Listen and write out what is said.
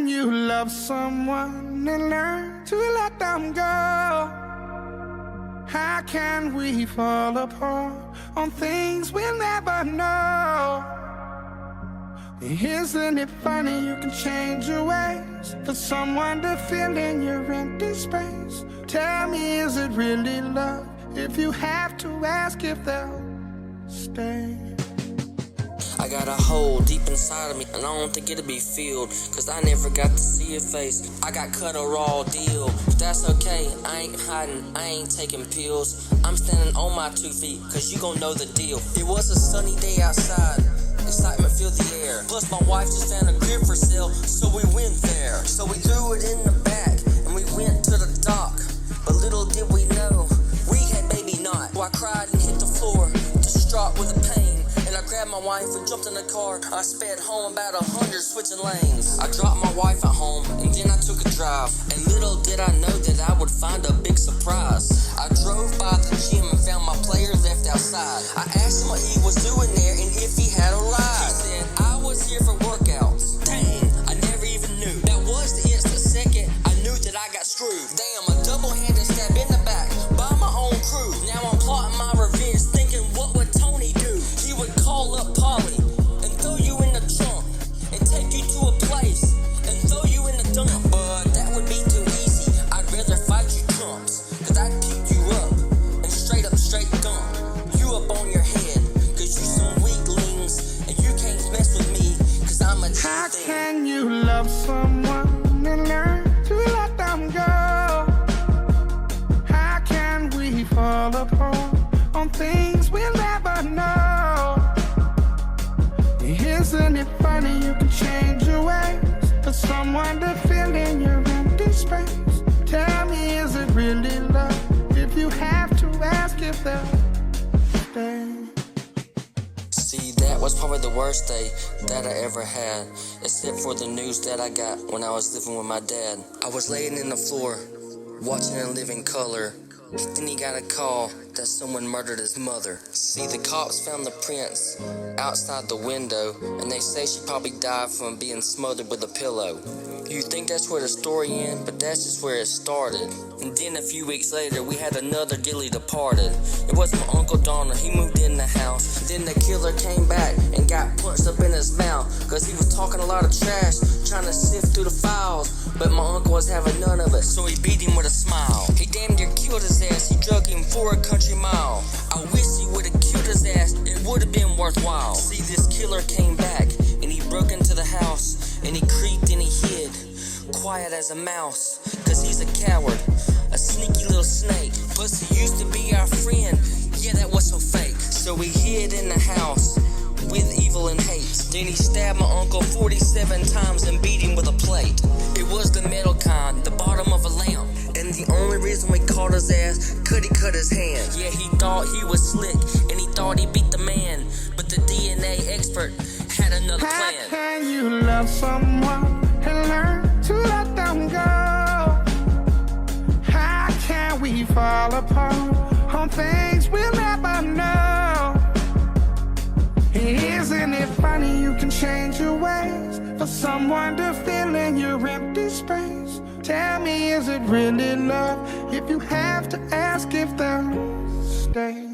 can you love someone and learn to let them go? How can we fall apart on things we'll never know? Isn't it funny you can change your ways for someone to fill in your empty space? Tell me, is it really love if you have to ask if they'll stay? I got a hole deep inside of me, and I don't think it'll be filled, cause I never got to see your face. I got cut a raw deal, but that's okay, I ain't hiding, I ain't taking pills. I'm standing on my 2 feet, cause you gon' know the deal. It was a sunny day outside, excitement filled the air. Plus my wife just found a crib for sale, so we went there. So we threw it in the back, and we went to the dock. But little did we know, we had baby not. So I cried and hit the floor, distraught with the pain. And I grabbed my wife and jumped in the car. I sped home about 100 switching lanes. I dropped my wife at home and then I took a drive. And little did I know that I would find a big surprise. I drove by the gym and found my player left outside. I asked him what he was doing there and if he had a ride. He said, I was here for workouts. Dang, I never even knew. That was the instant second I knew that I got screwed. Damn, a double-handed stab in the back by my own crew. Now I'm plotting my revenge, thinking what would Tony do? He would call up Polly and throw you in the trunk and take you to a place and throw you in the dump. But that would be too easy. I'd rather fight you chumps, cause I'd pick you up and straight dump you up on your head, cause you some weaklings and you can't mess with me, cause I'm a How can you love someone and learn to let them go? How can we fall apart on things we'll never know? Isn't it funny you can change your ways for someone to fill in your empty space? Tell me, is it really love if you have to ask if they'll stay? See, that was probably the worst day that I ever had, except for the news that I got when I was living with my dad. I was laying in the floor, watching in living color. Then he got a call that someone murdered his mother. See, the cops found the prints outside the window, and they say she probably died from being smothered with a pillow. You think that's where the story ends, but that's just where it started. And then a few weeks later, we had another dearly departed. It was my Uncle Donald, he moved in the house. Then the killer came back and got punched up in his mouth, cause he was talking a lot of trash, trying to sift through the files. But my uncle was having none of it, so he beat him with a smile. He damn near killed his ass, he drug him for a country mile. I wish he would've killed his ass, it would've been worthwhile. See, this killer came back, and he broke into the house, and he creeped and he hid, quiet as a mouse, cause he's a coward, a sneaky little snake. Plus he used to be our friend, yeah, that was so fake. So he hid in the house with evil and hate. Then he stabbed my uncle 47 times and beat him with a plate. It was the metal kind, the bottom of a lamp. And the only reason we caught his ass, could he cut his hand. Yeah, he thought he was slick, and he thought he beat the man. But the DNA expert had another plan. How can you love someone and learn to let them go? How can we fall apart on things we'll never know? Isn't it funny you can change your ways for someone to fill in your empty space? Tell me, is it really love if you have to ask if they'll stay?